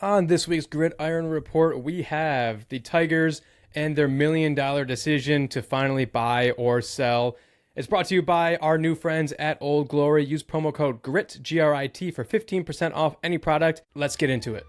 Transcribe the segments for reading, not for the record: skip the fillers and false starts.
On this week's Gridiron Report, we have the Tigers and their $1 million decision to finally buy or sell. It's brought to you by our new friends at Old Glory. Use promo code GRIT, G-R-I-T, for 15% off any product. Let's get into it.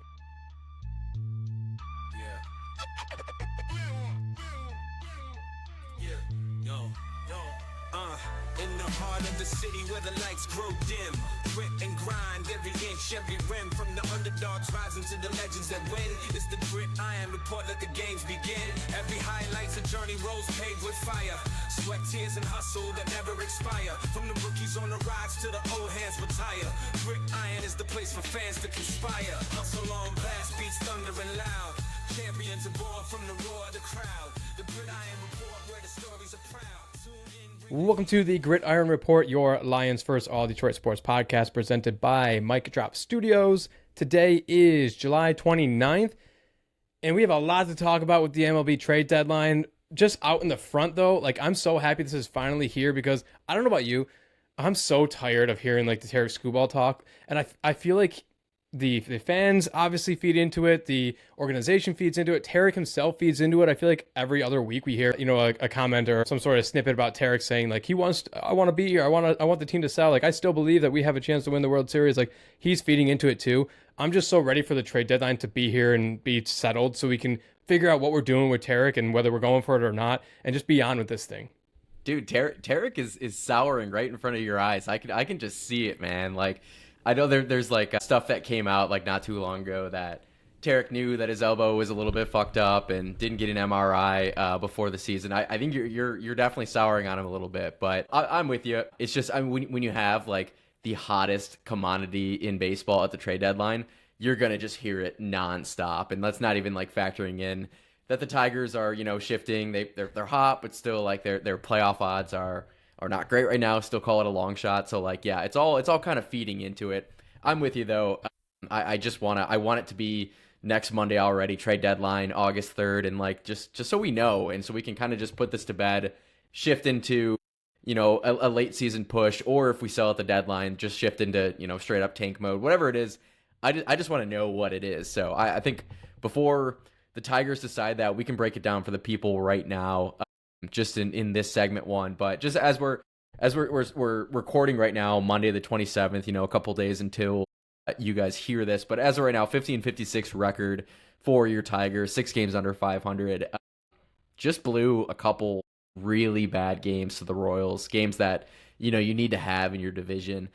In the heart of the city where the lights grow dim, grit and grind every inch, every rim. From the underdogs rising to the legends that win. It's the Gridiron Report, let the games begin. Every highlight's a journey, roads paved with fire, sweat, tears, and hustle that never expire. From the rookies on the rise to the old hands retire. Gridiron is the place for fans to conspire. Hustle on blast, beats thunder and loud. Champions are born from the roar of the crowd. The Gridiron Report, where the stories are proud. Welcome to the Gridiron Report, your Lions First All Detroit Sports podcast, presented by Mic Drop Studios. Today is July 29th, and we have a lot to talk about with the MLB trade deadline. Just out in the front, though, I'm so happy this is finally here because I don't know about you, I'm so tired of hearing the Tarik Skubal talk, and I feel like the fans obviously feed into it. The organization feeds into it. Tarik himself feeds into it. I feel like every other week we hear, a comment or some sort of snippet about Tarik saying I want to be here. I want the team to sell. I still believe that we have a chance to win the World Series. He's feeding into it too. I'm just so ready for the trade deadline to be here and be settled so we can figure out what we're doing with Tarik and whether we're going for it or not and just be on with this thing. Dude, Tarik is souring right in front of your eyes. I can just see it, man. I know there's stuff that came out not too long ago that Tarik knew that his elbow was a little bit fucked up and didn't get an MRI before the season. I think you're definitely souring on him a little bit, but I'm with you. It's just when you have the hottest commodity in baseball at the trade deadline, you're gonna just hear it nonstop, and that's not even factoring in that the Tigers are shifting. They're hot, but still their playoff odds are not great right now. Still call it a long shot. So it's all kind of feeding into it. I'm with you though. I want it to be next Monday already, trade deadline, August 3rd, and just so we know, and so we can kind of just put this to bed, shift into a late season push, or if we sell at the deadline, just shift into straight up tank mode, whatever it is. I just want to know what it is. So I think before the Tigers decide that, we can break it down for the people right now. Just in this segment one, but just as we're recording right now, Monday the 27th, a couple days until you guys hear this, but as of right now, 50-56 record for your Tigers, 6 games under 500. Just blew a couple really bad games to the Royals, games that you need to have in your division.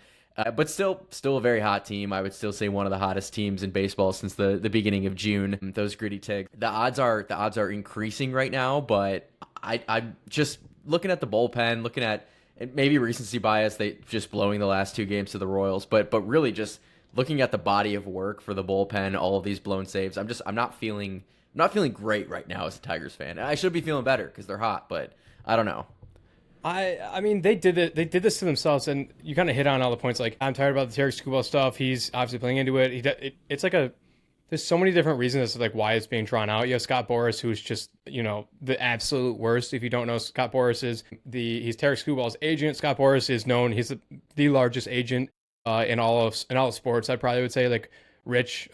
But still a very hot team. I would still say one of the hottest teams in baseball since the beginning of June. Those gritty Tigs. The odds are increasing right now, but I'm just looking at the bullpen, looking at maybe recency bias, they just blowing the last 2 games to the Royals, but really just looking at the body of work for the bullpen, all of these blown saves. I'm not feeling great right now as a Tigers fan. I should be feeling better because they're hot, but I don't know. I mean, they did it. They did this to themselves, and you kind of hit on all the points. I'm tired about the Tarik Skubal stuff. He's obviously playing into it. It's there's so many different reasons as to why it's being drawn out. You have Scott Boras, who's just the absolute worst. If you don't know, Scott Boras he's Tarik Skubal's agent. Scott Boras is known. He's the largest agent in all of sports. I probably would say Rich,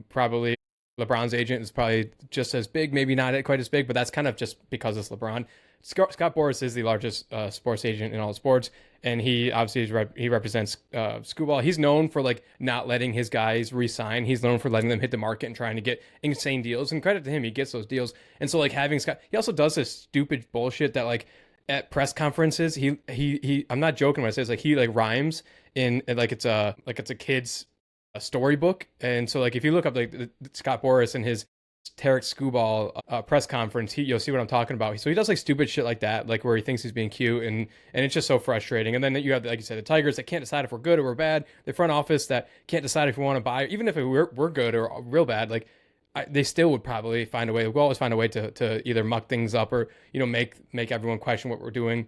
probably LeBron's agent is probably just as big, maybe not quite as big, but that's kind of just because it's LeBron. Scott Boras is the largest sports agent in all sports, and he obviously he represents Skubal. He's known for not letting his guys re-sign. He's known for letting them hit the market and trying to get insane deals. And credit to him, he gets those deals. And so having Scott, he also does this stupid bullshit that at press conferences, he I'm not joking when I say it's he rhymes in it's a kid's storybook. And so if you look up Scott Boras and his Tarik Skubal press conference, you'll see what I'm talking about. So he does stupid shit like that, where he thinks he's being cute, and it's just so frustrating. And then you have, like you said, the Tigers that can't decide if we're good or we're bad. The front office that can't decide if we want to buy, even if we're good or real bad. They still would probably find a way. We'll always find a way to either muck things up or make everyone question what we're doing.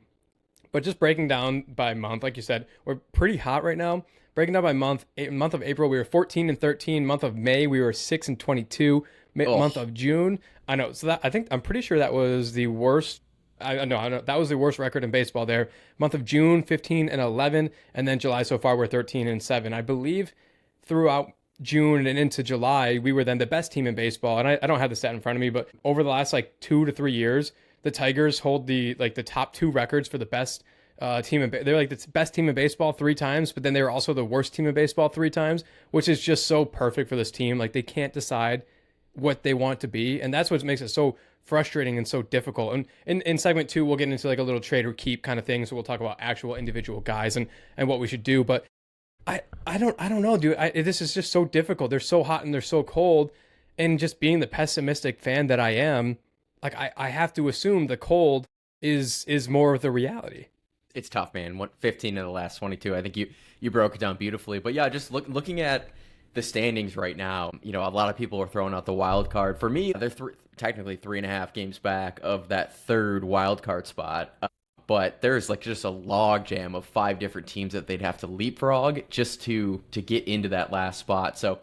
But just breaking down by month, like you said, we're pretty hot right now. Breaking down by month of April, we were 14-13. Month of May, we were 6-22. Month of June, I know. So I'm pretty sure that was the worst. I know that was the worst record in baseball there. Month of June, 15-11, and then July so far we're 13-7. I believe throughout June and into July, we were then the best team in baseball. And I don't have the stat in front of me, but over the last like 2 to 3 years, the Tigers hold the top two records for the best team they're like the best team in baseball 3 times, but then they were also the worst team in baseball 3 times, which is just so perfect for this team. Like they can't decide what they want to be, and that's what makes it so frustrating and so difficult. And in segment 2, we'll get into like a little trade or keep kind of thing, so we'll talk about actual individual guys and what we should do. But I don't know, dude. This is just so difficult. They're so hot and they're so cold, and just being the pessimistic fan that I am, like I have to assume the cold is more of the reality. It's tough, man. 15 of the last 22. I think you broke it down beautifully. But yeah, just looking at the standings right now, a lot of people are throwing out the wild card. For me, they're technically 3.5 games back of that third wild card spot. But there's like just a log jam of 5 different teams that they'd have to leapfrog just to get into that last spot. So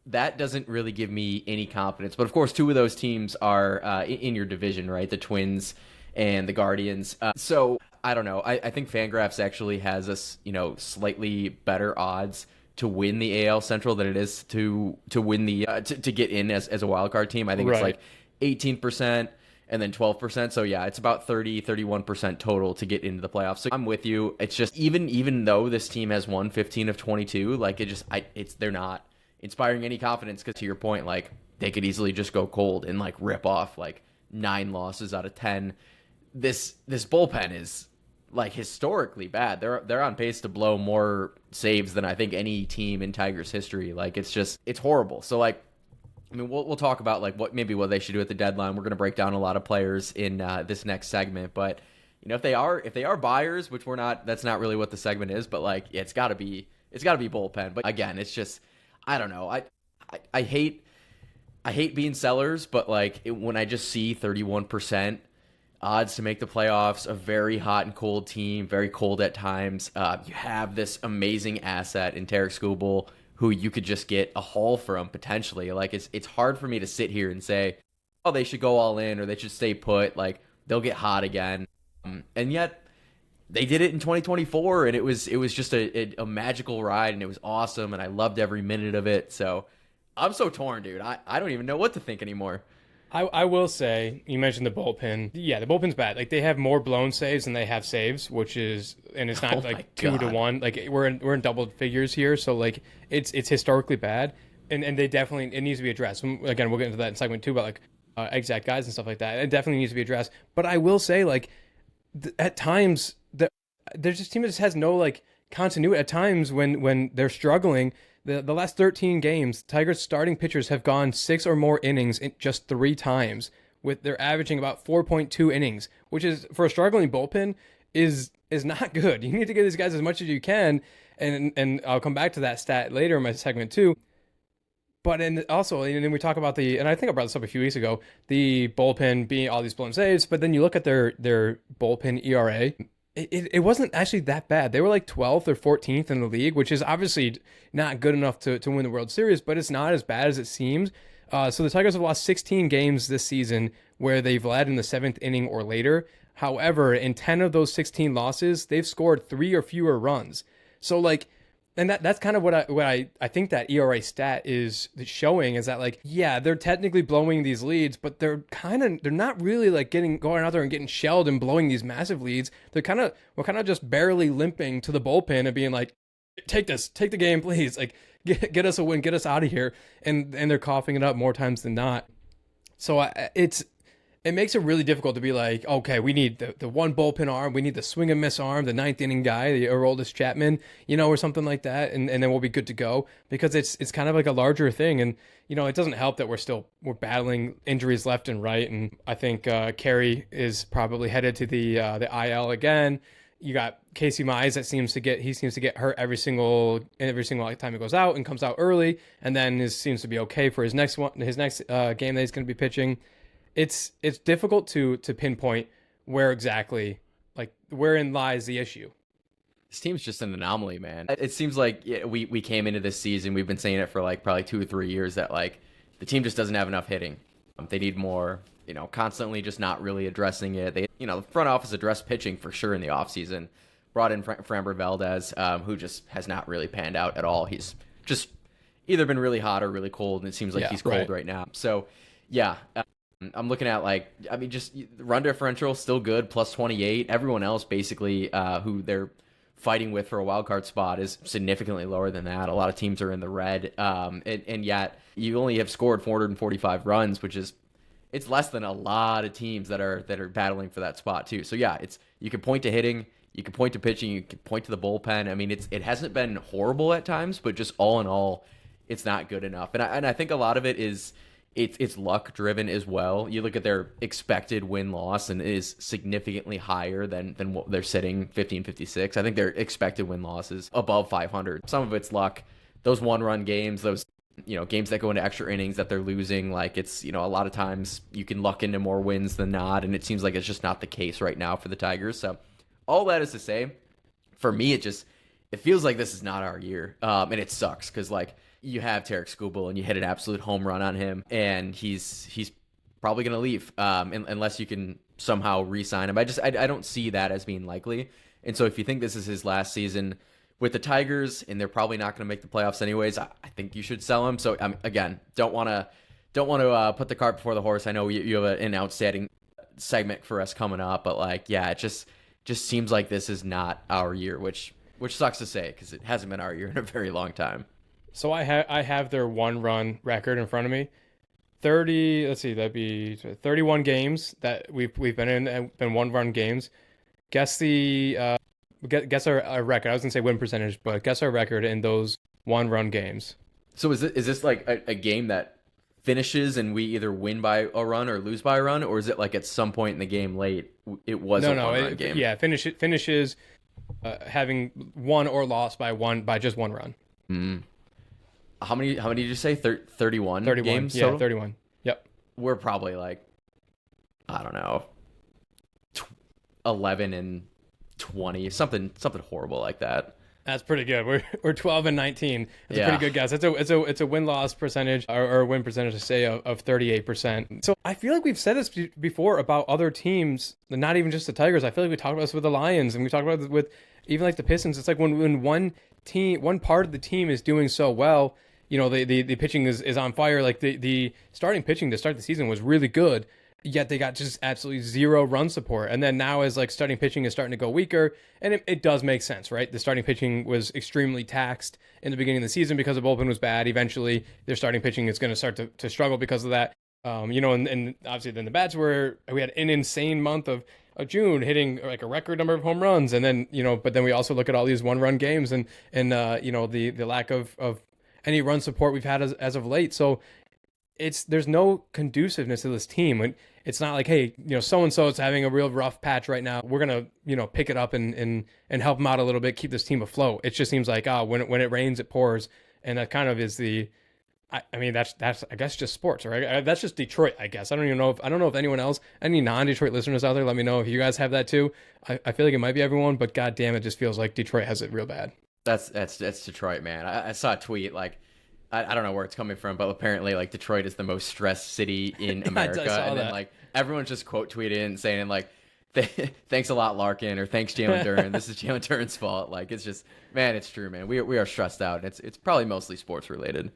that doesn't really give me any confidence. But of course, 2 of those teams are in your division, right? The Twins and the Guardians. So I don't know. I think FanGraphs actually has us, slightly better odds to win the AL Central than it is to win the to get in as a wild card team. I think It's like 18% and then 12%. So yeah, it's about 31% total to get into the playoffs. So I'm with you. It's just even though this team has won 15 of 22, like they're not inspiring any confidence, because to your point, like they could easily just go cold and like rip off like 9 losses out of 10. This bullpen is like historically bad. They're on pace to blow more saves than I think any team in Tigers history. Like it's horrible. So like, I mean, we'll talk about like what they should do at the deadline. We're going to break down a lot of players in this next segment, but if they are buyers, which we're not, that's not really what the segment is, but like it's got to be bullpen. But again, it's just, I don't know. I hate being sellers, but like when I just see 31% odds to make the playoffs, a very hot and cold team, very cold at times. You have this amazing asset in Tarik Skubal, who you could just get a haul from potentially. Like it's hard for me to sit here and say, oh, they should go all in or they should stay put. Like they'll get hot again, and yet they did it in 2024, and it was just a magical ride, and it was awesome, and I loved every minute of it. So I'm so torn, dude. I don't even know what to think anymore. I will say, you mentioned the bullpen. Yeah, the bullpen's bad. Like they have more blown saves than they have saves, and it's not like 2 to 1. Like we're in double figures here, so like it's historically bad, and they definitely, it needs to be addressed. Again, we'll get into that in segment 2 about like exact guys and stuff like that. It definitely needs to be addressed. But I will say, like at times there's this team that just has no like continuity. At times when they're struggling. The last 13 games, Tigers starting pitchers have gone 6 or more innings in just 3 times. They're averaging about 4.2 innings, which is, for a struggling bullpen, is not good. You need to give these guys as much as you can, and I'll come back to that stat later in my segment too. But and then we talk about and I think I brought this up a few weeks ago, the bullpen being all these blown saves, but then you look at their bullpen ERA. It wasn't actually that bad. They were like 12th or 14th in the league, which is obviously not good enough to win the World Series, but it's not as bad as it seems. So the Tigers have lost 16 games this season where they've led in the 7th inning or later. However, in 10 of those 16 losses, they've scored 3 or fewer runs. So like, and that's kind of what I think that ERA stat is showing, is that like, yeah, they're technically blowing these leads, but they're not really like going out there and getting shelled and blowing these massive leads. We're kind of just barely limping to the bullpen and being like, take the game, please. Like get us a win, get us out of here. And they're coughing it up more times than not. So it makes it really difficult to be like, okay, we need the one bullpen arm, we need the swing and miss arm, the 9th inning guy, the Aroldis Chapman, or something like that, and then we'll be good to go, because it's kind of like a larger thing, and it doesn't help that we're battling injuries left and right, and I think Carey is probably headed to the IL again. You got Casey Mize that seems to get hurt every single time he goes out and comes out early, and then seems to be okay for his next game that he's going to be pitching. It's difficult to pinpoint wherein lies the issue. This team's just an anomaly, man. It seems like we came into this season, we've been saying it for like probably 2 or 3 years, that like the team just doesn't have enough hitting. They need more, constantly just not really addressing it. The front office addressed pitching for sure in the offseason. Brought in Framber Valdez, who just has not really panned out at all. He's just either been really hot or really cold, and it seems like he's cold right now. So, yeah, I'm looking at just run differential still good, plus 28. Everyone else basically who they're fighting with for a wild card spot is significantly lower than that. A lot of teams are in the red, and yet you only have scored 445 runs, which is it's less than a lot of teams that are battling for that spot too. So yeah, you can point to hitting, you can point to pitching, you can point to the bullpen. I mean, it hasn't been horrible at times, but just all in all, it's not good enough. And I think a lot of it is it's luck driven as well. You look at their expected win-loss, and it is significantly higher than what they're sitting 50-56. I think their expected win-loss is above 500. Some of it's luck. Those one-run games, those games that go into extra innings that they're losing, like it's a lot of times you can luck into more wins than not, and it seems like it's just not the case right now for the Tigers. So all that is to say, for me, it feels like this is not our year, and it sucks because you have Tarik Skubal and you hit an absolute home run on him, and he's probably going to leave unless you can somehow re-sign him. I don't see that as being likely. And so if you think this is his last season with the Tigers, and they're probably not going to make the playoffs anyways, I think you should sell him. So again, don't want to put the cart before the horse. I know you have an outstanding segment for us coming up, but it just seems like this is not our year, which sucks to say because it hasn't been our year in a very long time. So I have their 1-run record in front of me. 30, let's see, that'd be 31 games that we've been in, and been 1-run games. Guess our record. I was gonna say win percentage, but guess our record in those 1-run games. So is this like a game that finishes and we either win by a run or lose by a run, or is it like at some point in the game late it was a 1-run game? Yeah, finishes having won or lost by just 1 run. Mm. How many did you say? 31 games? Yeah, total? 31. Yep. We're probably I don't know, 11 and 20, something horrible like that. That's pretty good. We're 12 and 19. It's a pretty good guess. It's a win-loss percentage or win percentage to say of 38%. So I feel like we've said this before about other teams, not even just the Tigers. I feel like we talked about this with the Lions, and we talked about it with even like the Pistons. It's like when one part of the team is doing so well, the pitching is on fire. Like the starting pitching to start the season was really good, yet they got just absolutely zero run support. And then now as starting pitching is starting to go weaker, and it does make sense, right? The starting pitching was extremely taxed in the beginning of the season because the bullpen was bad. Eventually their starting pitching is going to start to struggle because of that. And obviously then the bats we had an insane month of June hitting like a record number of home runs. And then, but then we also look at all these 1-run games and the lack of any run support we've had as of late. So there's no conduciveness to this team. It's not like, hey, so-and-so is having a real rough patch right now. We're going to, pick it up and help them out a little bit, keep this team afloat. It just seems like, when it rains, it pours. And that kind of is that's I guess just sports, right? That's just Detroit, I guess. I don't know if anyone else, any non-Detroit listeners out there, let me know if you guys have that too. I feel like it might be everyone, but god damn, it just feels like Detroit has it real bad. That's Detroit, man. I saw a tweet I don't know where it's coming from, but apparently Detroit is the most stressed city in America. And then everyone's just quote tweeting and saying thanks a lot, Larkin, or thanks Jalen Duren. This is Jalen Duren's fault. It's just, man, it's true, man. We are stressed out. It's probably mostly sports related.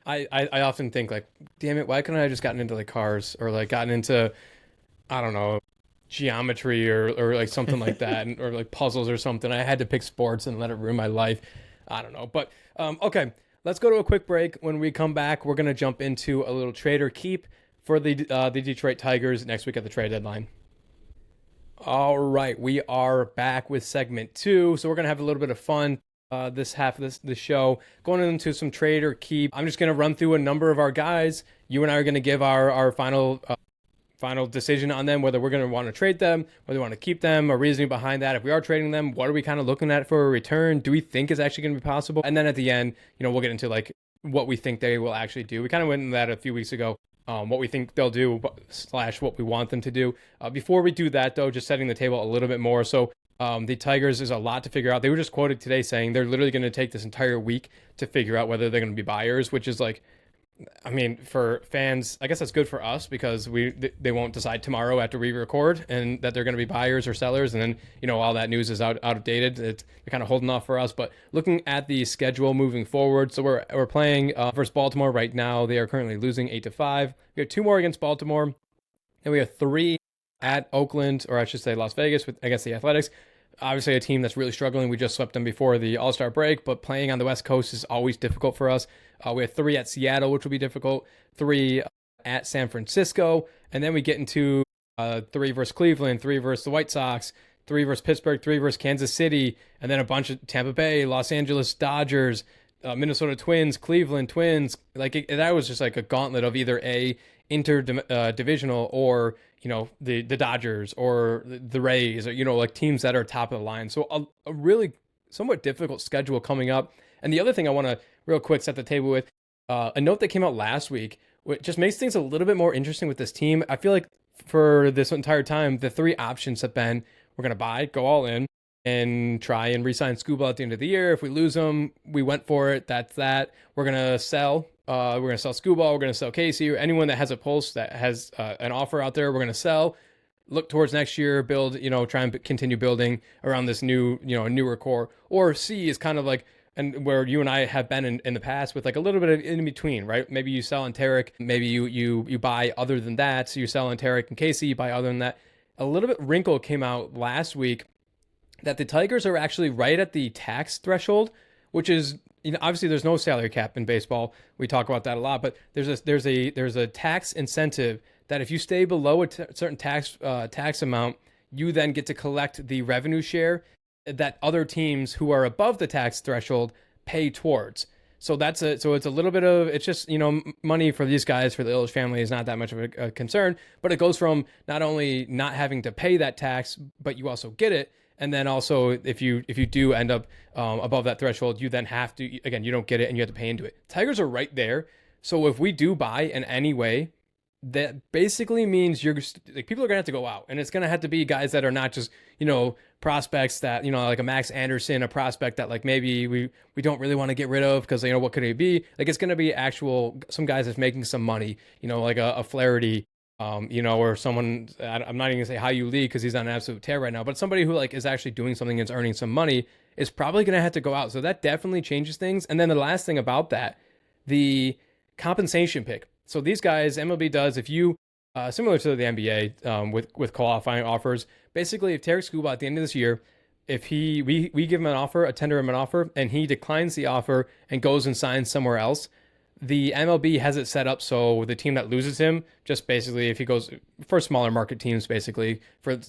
I often think damn it, why couldn't I have just gotten into cars or gotten into, I don't know, geometry or something like that, or puzzles or something. I had to pick sports and let it ruin my life. I don't know. But okay, let's go to a quick break. When we come back, we're going to jump into a little trade or keep for the Detroit Tigers next week at the trade deadline. All right, we are back with segment 2. So we're going to have a little bit of fun this half of the show, going into some trade or keep. I'm just going to run through a number of our guys. You and I are going to give our final decision on them, whether we're going to want to trade them, whether we want to keep them, or reasoning behind that. If we are trading them, what are we kind of looking at for a return? Do we think is actually going to be possible? And then at the end, we'll get into what we think they will actually do. We kind of went into that a few weeks ago, what we think they'll do / what we want them to do. Before we do that, though, just setting the table a little bit more. So the Tigers, is a lot to figure out. They were just quoted today saying they're literally going to take this entire week to figure out whether they're going to be buyers, which is I mean, for fans, I guess that's good for us because they won't decide tomorrow after we record and that they're going to be buyers or sellers, and then all that news is out of dated. They're kind of holding off for us. But looking at the schedule moving forward, so we're playing versus Baltimore right now. They are currently losing 8-5. We have 2 more against Baltimore, and we have 3 at Oakland, or I should say Las Vegas, against the Athletics. Obviously, a team that's really struggling. We just swept them before the All-Star break, but playing on the West Coast is always difficult for us. We have 3 at Seattle, which will be difficult, 3 at San Francisco, and then we get into 3 versus Cleveland, 3 versus the White Sox, 3 versus Pittsburgh, 3 versus Kansas City, and then a bunch of Tampa Bay, Los Angeles Dodgers, Minnesota Twins, Cleveland Twins. That was just like a gauntlet of either a interdivisional or the Dodgers or the Rays, or like teams that are top of the line. So a really somewhat difficult schedule coming up. And the other thing I want to real quick set the table with a note that came out last week, which just makes things a little bit more interesting with this team. I feel like for this entire time, the 3 options have been: we're going to buy, go all in, and try and re-sign Skubal at the end of the year. If we lose him, we went for it. That's that. We're going to sell. We're going to sell Skubal. We're going to sell Casey, or anyone that has a pulse, that has an offer out there. We're going to sell. Look towards next year, build, try and continue building around this new, newer core. Or C is kind of like, and where you and I have been in the past, with like a little bit of in between, right? Maybe you sell on Tarik, maybe you buy other than that. So you sell on Tarik and Casey, you buy other than that. A little bit wrinkle came out last week that the Tigers are actually right at the tax threshold, which is, obviously there's no salary cap in baseball. We talk about that a lot, but there's a tax incentive that if you stay below a certain tax amount, you then get to collect the revenue share that other teams who are above the tax threshold pay towards. So it's a little bit of, it's just, money for these guys, for the Illich family, is not that much of a concern, but it goes from not only not having to pay that tax, but you also get it. And then also, if you do end up above that threshold, you then have to, again, you don't get it and you have to pay into it. Tigers are right there. So if we do buy in any way, that basically means people are going to have to go out. And it's going to have to be guys that are not just, prospects that, like a Max Anderson, a prospect that like maybe we don't really want to get rid of because, what could it be? Like, it's going to be some guys that's making some money, like a Flaherty, or someone, I'm not even gonna say Hyu Lee because he's on an absolute tear right now, but somebody who like is actually doing something and is earning some money is probably going to have to go out. So that definitely changes things. And then the last thing about that, the compensation pick. So these guys, MLB does, if you, similar to the NBA with qualifying offers, basically if Tarik Skubal at the end of this year, if we give him an offer, tender him an offer, and he declines the offer and goes and signs somewhere else, the MLB has it set up so the team that loses him, just basically if he goes for smaller market teams, basically,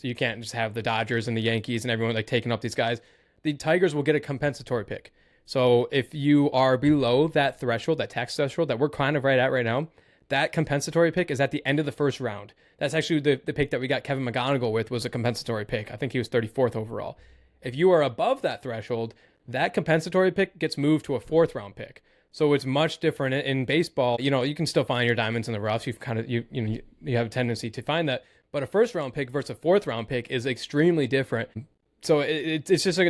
you can't just have the Dodgers and the Yankees and everyone like taking up these guys. The Tigers will get a compensatory pick. So if you are below that threshold, that tax threshold that we're kind of right at right now, that compensatory pick is at the end of the first round. That's actually the pick that we got Kevin McGonigal with, was a compensatory pick. I think he was 34th overall. If you are above that threshold, that compensatory pick gets moved to a 4th round pick. So it's much different in baseball. You can still find your diamonds in the rough. You've kind of you have a tendency to find that, but a 1st round pick versus a 4th round pick is extremely different. So it's just like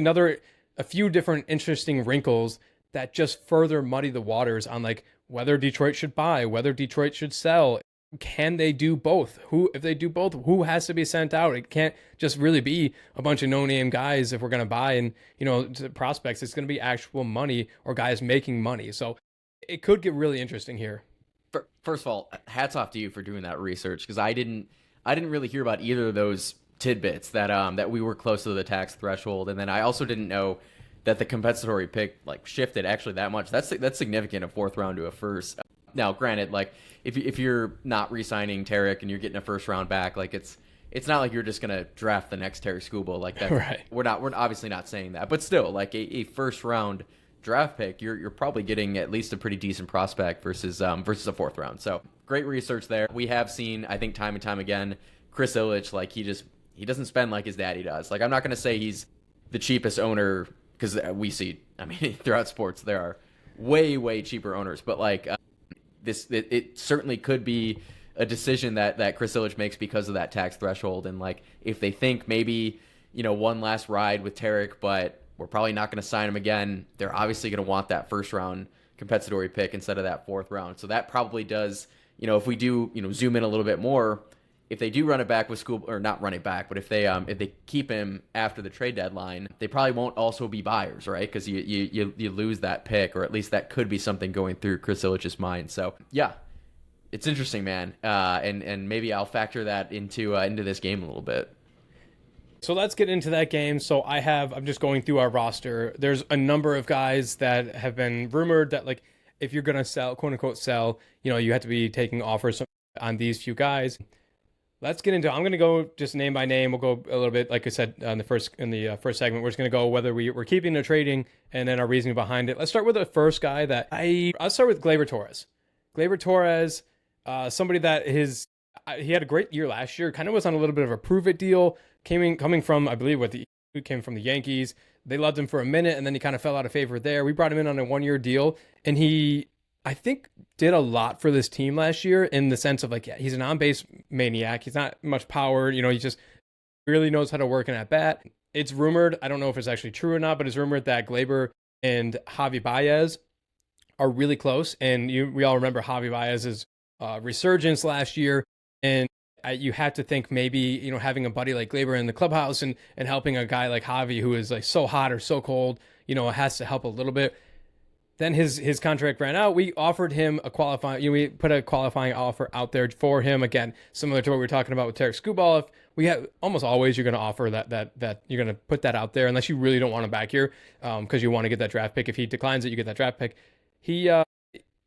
a few different interesting wrinkles that just further muddy the waters on like whether Detroit should buy, whether Detroit should sell. Can they do both? If they do both, who has to be sent out? It can't just really be a bunch of no-name guys if we're going to buy and, prospects. It's going to be actual money or guys making money. So it could get really interesting here. First of all, hats off to you for doing that research, because I didn't really hear about either of those tidbits that we were close to the tax threshold, and then I also didn't know that the compensatory pick like shifted actually that much. That's significant, a 4th round to a 1st. Now, granted, like if you're not re-signing Tarik and you're getting a 1st round back, like it's not like you're just gonna draft the next Tarik Skubal like that. Right. We're obviously not saying that, but still, like a 1st round draft pick, you're probably getting at least a pretty decent prospect versus a 4th round. So great research there. We have seen, I think, time and time again, Chris Illich, like he doesn't spend like his daddy does. Like, I'm not gonna say he's the cheapest owner, because we see, I mean, throughout sports there are way cheaper owners, but like it certainly could be a decision that Chris Illich makes because of that tax threshold. And like, if they think maybe, one last ride with Tarik, but we're probably not going to sign him again, they're obviously going to want that 1st round compensatory pick instead of that 4th round. So that probably does, if we do, zoom in a little bit more, if they do run it back with Skubal, or not run it back, but if they keep him after the trade deadline, they probably won't also be buyers, right? Because you lose that pick, or at least that could be something going through Chris Ilitch's mind. So yeah, it's interesting, man, and maybe I'll factor that into this game a little bit. So let's get into that game. So I'm just going through our roster. There's a number of guys that have been rumored that, like, if you're gonna sell, quote unquote sell, you have to be taking offers on these few guys. Let's get into. I'm going to go just name by name. We'll go a little bit, like I said in the first segment. We're just going to go whether we're keeping or trading, and then our reasoning behind it. Let's start with the first guy that I'll start with Gleyber Torres. Gleyber Torres, somebody that he had a great year last year. Kind of was on a little bit of a prove it deal. Coming from, I believe, he came from the Yankees. They loved him for a minute, and then he kind of fell out of favor there. We brought him in on a 1-year deal, and he, I think, did a lot for this team last year in the sense of, like, yeah, he's an on-base maniac. He's not much power. He just really knows how to work an at-bat. It's rumored, I don't know if it's actually true or not, but it's rumored that Gleyber and Javi Baez are really close. And we all remember Javi Baez's resurgence last year. And you have to think maybe, having a buddy like Gleyber in the clubhouse and helping a guy like Javi, who is like so hot or so cold, has to help a little bit. Then his contract ran out. We offered him a qualifying. We put a qualifying offer out there for him. Again, similar to what we were talking about with Tarik Skubal. If we have almost always, you're going to offer that you're going to put that out there unless you really don't want him back here because you want to get that draft pick. If he declines it, you get that draft pick. He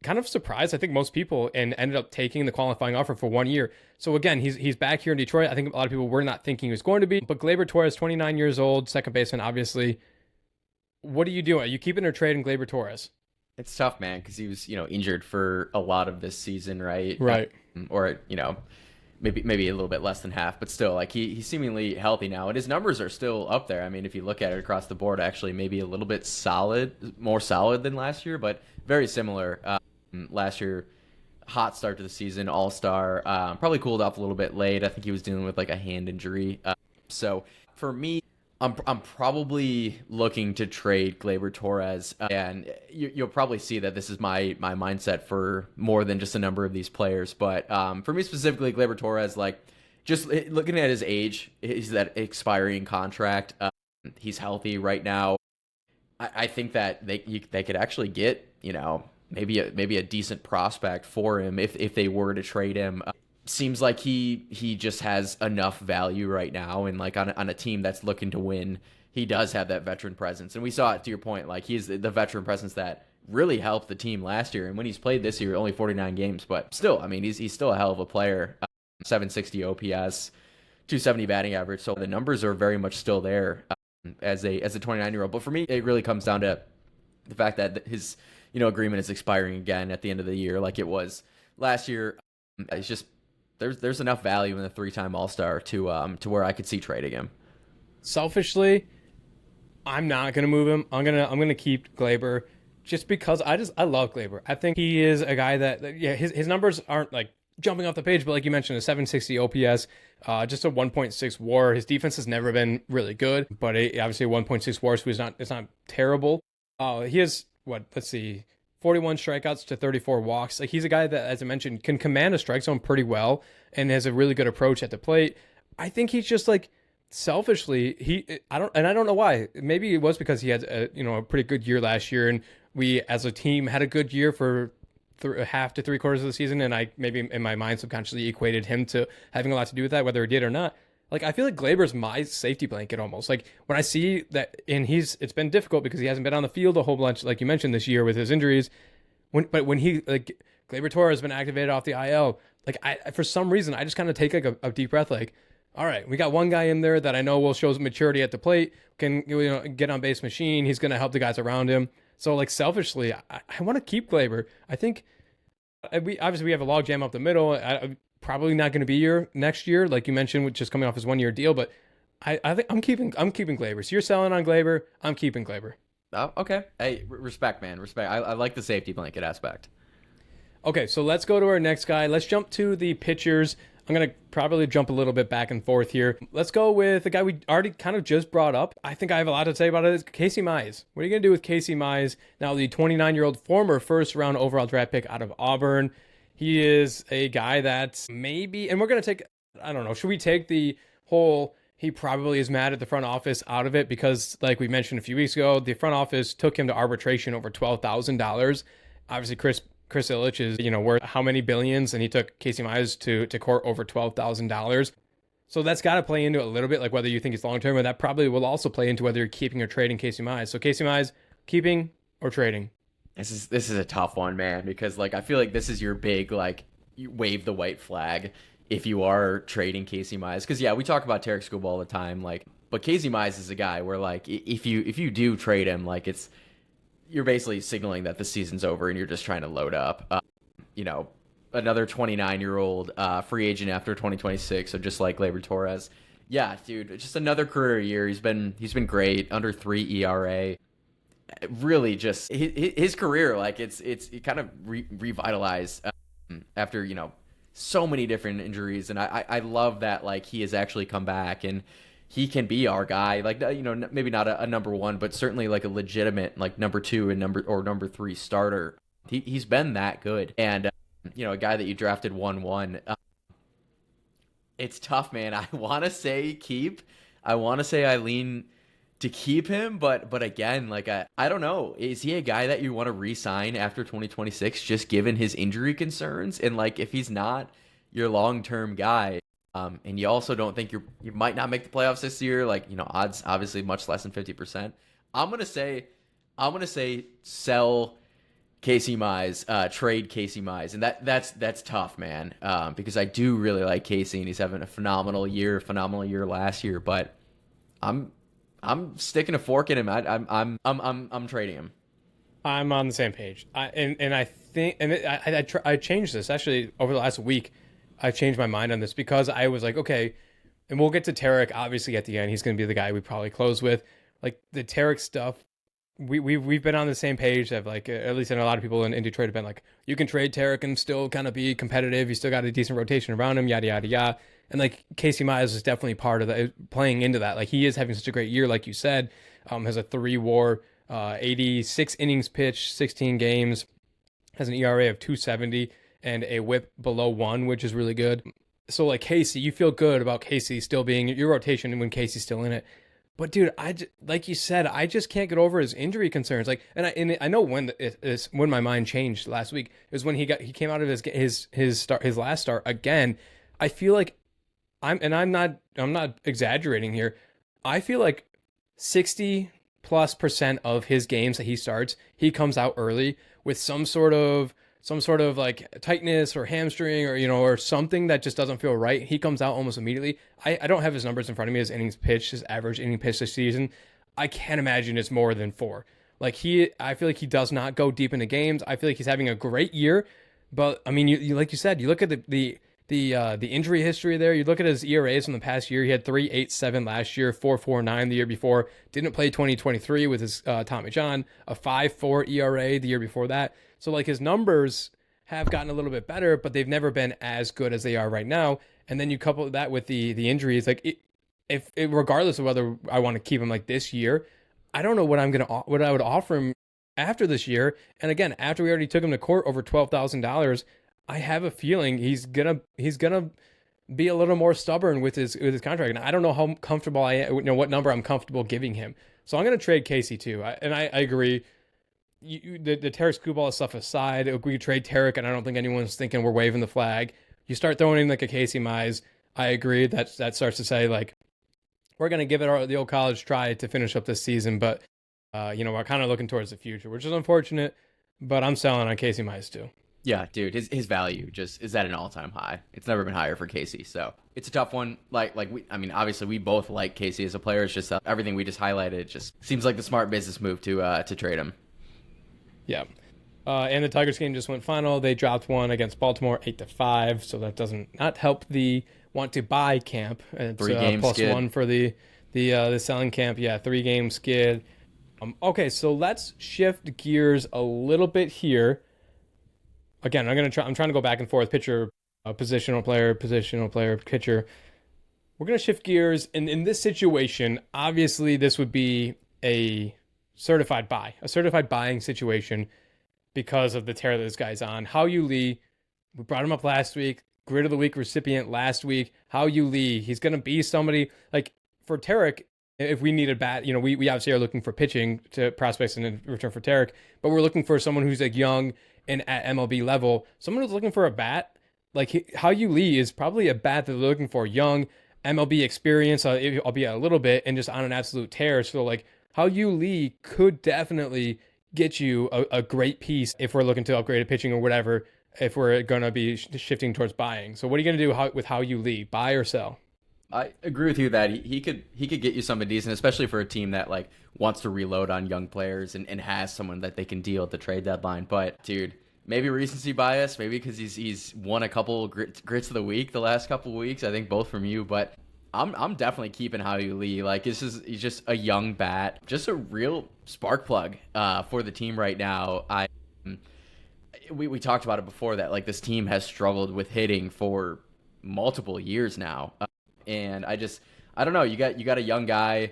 kind of surprised, I think, most people and ended up taking the qualifying offer for 1 year. So again, he's back here in Detroit. I think a lot of people were not thinking he was going to be. But Gleyber Torres, 29 years old, second baseman, obviously. What are you doing? Are you keeping or trading Gleyber Torres? It's tough, man, because he was, injured for a lot of this season, right? Right. Or, maybe a little bit less than half, but still, like, he's seemingly healthy now, and his numbers are still up there. I mean, if you look at it across the board, actually maybe a little bit more solid than last year, but very similar. Last year, hot start to the season, all-star, probably cooled off a little bit late. I think he was dealing with, like, a hand injury. So for me, I'm probably looking to trade Gleyber Torres, and you'll probably see that this is my mindset for more than just a number of these players. But for me specifically, Gleyber Torres, like, just looking at his age, he's that expiring contract. He's healthy right now. I think that they could actually get, maybe a decent prospect for him if they were to trade him. Seems like he just has enough value right now, and like on a team that's looking to win, he does have that veteran presence. And we saw it, to your point, like he's the veteran presence that really helped the team last year. And when he's played this year, only 49 games, but still, I mean, he's still a hell of a player. 760 OPS, 270 batting average. So the numbers are very much still there as a 29-year-old. But for me, it really comes down to the fact that his agreement is expiring again at the end of the year, like it was last year. It's just there's enough value in the 3-time All-Star to where I could see trading him. Selfishly, I'm not gonna move him. I'm gonna keep Gleyber just because I love Gleyber. I think he is a guy that his numbers aren't like jumping off the page, but like you mentioned, a 760 OPS, just a 1.6 WAR. His defense has never been really good, but obviously a 1.6 WAR, so it's not terrible. He has 41 strikeouts to 34 walks. Like, he's a guy that, as I mentioned, can command a strike zone pretty well and has a really good approach at the plate. I think he's just like selfishly, I don't know why. Maybe it was because he had a pretty good year last year, and we as a team had a good year for half to 3/4 of the season, and I maybe in my mind subconsciously equated him to having a lot to do with that, whether he did or not. Like, I feel like Gleyber's my safety blanket almost. Like, when I see that, and it's been difficult because he hasn't been on the field a whole bunch, like you mentioned, this year with his injuries. But when Gleyber Torres has been activated off the IL, like, for some reason, I just kind of take like a deep breath, like, all right, we got one guy in there that I know will show some maturity at the plate, can get on base machine. He's going to help the guys around him. So, like, selfishly, I want to keep Gleyber. I think we have a log jam up the middle. Probably not going to be here next year, like you mentioned, with just coming off his 1-year deal. But I think I'm keeping Gleyber. So you're selling on Gleyber. I'm keeping Gleyber. Oh, okay. Hey, respect, man. Respect. I like the safety blanket aspect. Okay, so let's go to our next guy. Let's jump to the pitchers. I'm going to probably jump a little bit back and forth here. Let's go with the guy we already kind of just brought up. I think I have a lot to say about it. Is Casey Mize. What are you going to do with Casey Mize? Now, the 29-year-old former first-round overall draft pick out of Auburn. He is a guy that's maybe, and we're going to take, I don't know, should we take the whole, he probably is mad at the front office out of it? Because like we mentioned a few weeks ago, the front office took him to arbitration over $12,000. Obviously, Chris Ilitch is, worth how many billions, and he took Casey Mize to court over $12,000. So that's got to play into it a little bit, like whether you think it's long-term, and that probably will also play into whether you're keeping or trading Casey Mize. So Casey Mize, keeping or trading? This is a tough one, man, because like I feel like this is your big like you wave the white flag if you are trading Casey Mize. Because yeah, we talk about Tarik Skubal all the time, like, but Casey Mize is a guy where like if you do trade him, like you're basically signaling that the season's over and you're just trying to load up. Another 29-year-old free agent after 2026, so just like Gleyber Torres. Yeah, dude, just another career year. He's been great, under 3 ERA. Really, just his career, like it kind of revitalized after so many different injuries, and I love that like he has actually come back and he can be our guy, like maybe not a number one, but certainly like a legitimate like number two and number three starter. He's been that good, and a guy that you drafted 1-1. It's tough, man. I want to say keep. I want to say I lean to keep him, but again, like I don't know. Is he a guy that you want to re-sign after 2026, just given his injury concerns? And like if he's not your long-term guy, and you also don't think you might not make the playoffs this year, like odds obviously much less than 50%. I'm gonna say sell Casey Mize, trade Casey Mize, and that's tough, man. Because I do really like Casey, and he's having a phenomenal year last year. But I'm sticking a fork in him. I'm trading him. I'm on the same page. I think I changed this actually over the last week. I changed my mind on this because I was like, okay, and we'll get to Tarik obviously at the end. He's going to be the guy we probably close with. Like the Tarik stuff, we've been on the same page. Of like, at least in a lot of people in Detroit have been like, you can trade Tarik and still kind of be competitive. You still got a decent rotation around him, yada yada yada. And like Casey Mize is definitely part of that, playing into that. Like he is having such a great year, like you said. Has a 3-WAR, 86 innings pitched, 16 games, has an ERA of 2.70 and a WHIP below 1, which is really good. So like Casey, you feel good about Casey still being your rotation when Casey's still in it. But dude, like you said, I just can't get over his injury concerns. Like, and I know when my mind changed last week is when he came out of his last start again. I feel like I'm not exaggerating here. I feel like 60+% of his games that he starts, he comes out early with some sort of like tightness or hamstring or something that just doesn't feel right. He comes out almost immediately. I don't have his numbers in front of me, his innings pitched, his average inning pitched this season. I can't imagine it's more than 4. Like I feel like he does not go deep into games. I feel like he's having a great year, but I mean, you like you said, you look at the injury history there. You look at his ERAs from the past year. He had 3.87 last year, 4.49 the year before. Didn't play 2023 with his Tommy John. A 5.4 ERA the year before that. So like his numbers have gotten a little bit better, but they've never been as good as they are right now. And then you couple that with the injuries, like if regardless of whether I want to keep him like this year, I don't know what I would offer him after this year. And again, after we already took him to court over $12,000, I have a feeling he's gonna be a little more stubborn with his contract, and I don't know how comfortable I am, what number I'm comfortable giving him. So I'm gonna trade Casey too, and I agree. The Tarik Skubal stuff aside, we could trade Tarik, and I don't think anyone's thinking we're waving the flag. You start throwing in like a Casey Mize, I agree that starts to say like we're gonna give it the old college try to finish up this season, but we're kind of looking towards the future, which is unfortunate. But I'm selling on Casey Mize too. Yeah, dude, his value just is at an all-time high. It's never been higher for Casey, so it's a tough one. Obviously we both like Casey as a player. It's just everything we just highlighted just seems like the smart business move to trade him. Yeah, and the Tigers game just went final. They dropped one against Baltimore 8-5, so that doesn't not help the want to buy camp. It's plus skid. 1 for the selling camp. Yeah, 3-game skid. Okay, so let's shift gears a little bit here. Again, I'm trying to go back and forth. Pitcher a positional player, pitcher. We're going to shift gears. And in this situation, obviously, this would be a a certified buying situation because of the tear that this guy's on. Hao-Yu Lee, we brought him up last week. Grid of the Week recipient last week. Hao-Yu Lee, he's going to be somebody like for Tarik. If we need a bat, we obviously are looking for pitching to prospects in return for Tarik, but we're looking for someone who's like young and at MLB level. Someone who's looking for a bat, like Hao-Yu Lee is probably a bat that they're looking for, young, MLB experience, albeit a little bit, and just on an absolute tear. So like Hao-Yu Lee could definitely get you a great piece if we're looking to upgrade a pitching or whatever, if we're going to be shifting towards buying. So what are you going to do with Hao-Yu Lee? Buy or sell? I agree with you that he could get you something decent, especially for a team that like wants to reload on young players and has someone that they can deal at the trade deadline. But dude, maybe recency bias, maybe because he's won a couple grits of the week the last couple of weeks. I think both from you, but I'm definitely keeping Hao-Yu Lee. Like he's just a young bat, just a real spark plug for the team right now. We talked about it before that like this team has struggled with hitting for multiple years now. And I don't know. You got a young guy,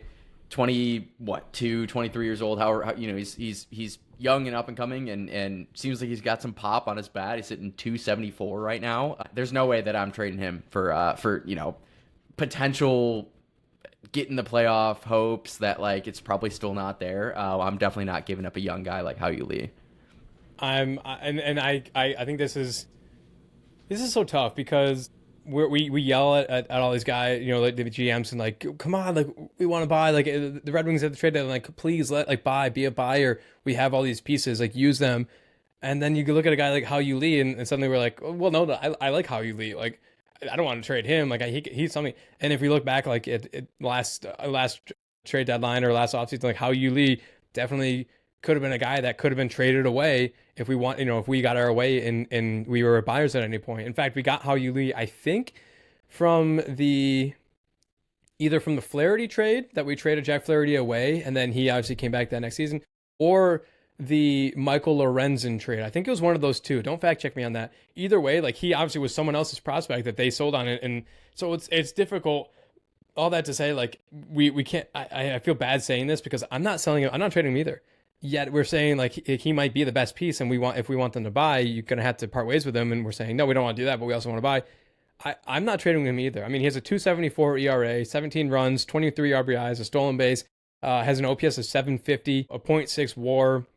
23 years old. How he's young and up and coming, and seems like he's got some pop on his bat. He's hitting 274 right now. There's no way that I'm trading him for potential getting the playoff hopes that like it's probably still not there. I'm definitely not giving up a young guy like Hao-Yu Lee. I think this is so tough because we yell at all these guys, like the GMs, and like, come on, like we want to buy, like the Red Wings at the trade deadline, like please be a buyer. We have all these pieces, like use them. And then you look at a guy like Hao-Yu Lee, and suddenly we're like, well, no, I like Hao-Yu Lee. Like I don't want to trade him. Like he's something. And if we look back, like at last trade deadline or last offseason, like Hao-Yu Lee definitely could have been a guy that could have been traded away if we got our way and we were buyers at any point. In fact, we got Hao-Yu Lee, I think, either from the Flaherty trade that we traded Jack Flaherty away, and then he obviously came back that next season, or the Michael Lorenzen trade. I think it was one of those two. Don't fact check me on that. Either way, like he obviously was someone else's prospect that they sold on it, and so it's difficult. All that to say, like we can't. I feel bad saying this because I'm not selling him. I'm not trading him either. Yet we're saying like he might be the best piece, and if we want them to buy, you're gonna have to part ways with them. And we're saying no, we don't want to do that, but we also want to buy. I'm not trading him either. I mean, he has a 2.74 ERA, 17 runs, 23 RBIs, a stolen base, has an OPS of 750, a .6 WAR,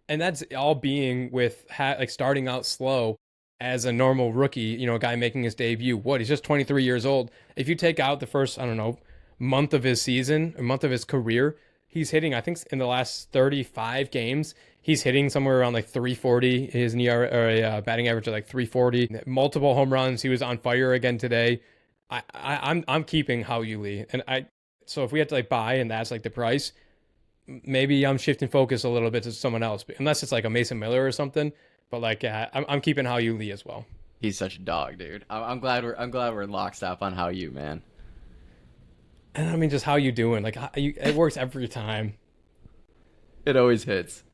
and that's all being with starting out slow as a normal rookie. A guy making his debut. He's just 23 years old. If you take out the first, I don't know, month of his season, a month of his career, he's hitting, I think in the last 35 games, he's hitting somewhere around like 340. His ERA or a batting average of like 340. Multiple home runs. He was on fire again today. I'm keeping Hao-Yu Lee, and so if we have to like buy and that's like the price, maybe I'm shifting focus a little bit to someone else, unless it's like a Mason Miller or something. But like I'm keeping Hao-Yu Lee as well. He's such a dog, dude. I'm glad we're in lockstep on Hao-Yu, man. And I mean, just how you doing? Like, it works every time. It always hits.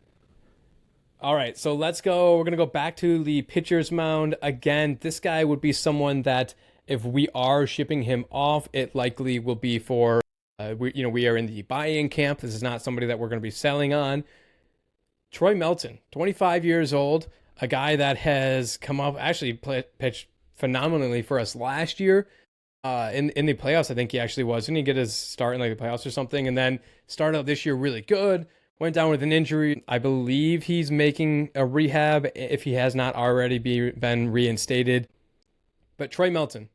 All right, so let's go. We're going to go back to the pitcher's mound. Again, this guy would be someone that if we are shipping him off, it likely will be for, we are in the buying camp. This is not somebody that we're going to be selling on. Troy Melton, 25 years old, a guy that has come up, actually pitched phenomenally for us last year. In the playoffs, I think he actually was. Didn't he get his start in like the playoffs or something? And then started out this year really good. Went down with an injury. I believe he's making a rehab if he has not already been reinstated. But Troy Melton,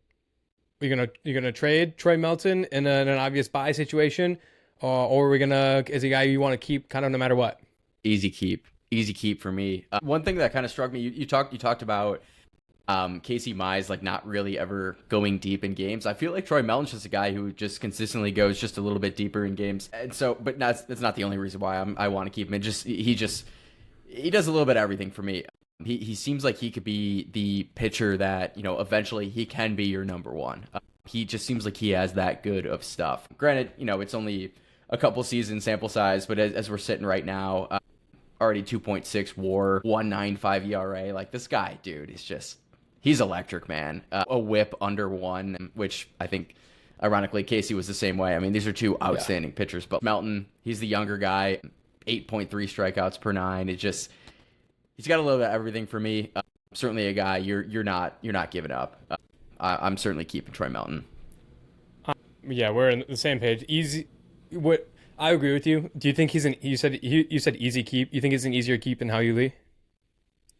you're gonna trade Troy Melton in an obvious buy situation, or are we is he a guy you want to keep kind of no matter what? Easy keep for me. One thing that kind of struck me, you talked about. Casey Mize like not really ever going deep in games. I feel like Troy Melton's just a guy who just consistently goes just a little bit deeper in games, and so but that's not the only reason why I want to keep him. He does a little bit of everything for me. He seems like he could be the pitcher that eventually he can be your number one. He just seems like he has that good of stuff. Granted, it's only a couple season sample size, but as we're sitting right now, already 2.6 WAR, 1.95 ERA. Like this guy, dude, is just He's electric, man. A whip under one, which I think, ironically, Casey was the same way. I mean, these are two outstanding pitchers. But Melton, he's the younger guy, 8.3 strikeouts per nine. It just, he's got a little bit of everything for me. Certainly a guy you're not giving up. I'm certainly keeping Troy Melton. Yeah, we're on the same page. Easy. What I agree with you. Do you think he's an? You said easy keep. You think he's an easier keep than How You Lee?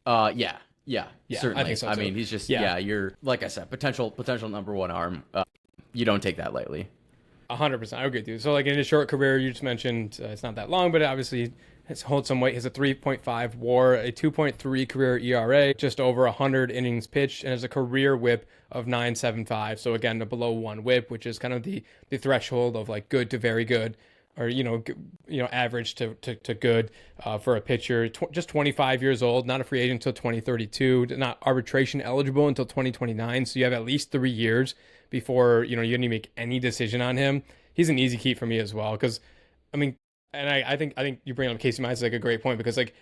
Yeah, Yeah, certainly. I think so, too. mean, he's just Yeah. you're like I said, potential number one arm. You don't take that lightly. 100%. I agree with you. So, like in his short career, you just mentioned it's not that long, but obviously it's holds some weight. He has a 3.5 WAR, a 2.3 career ERA, just over 100 innings pitched, and has a career WHIP of 9.75. So again, a below one WHIP, which is kind of the threshold of like good to very good, or average to good for a pitcher. Just 25 years old, not a free agent until 2032, not arbitration eligible until 2029. So you have at least 3 years before you need to make any decision on him. He's an easy keep for me as well, because I mean, and I think you bring up Casey Mize like a great point, because like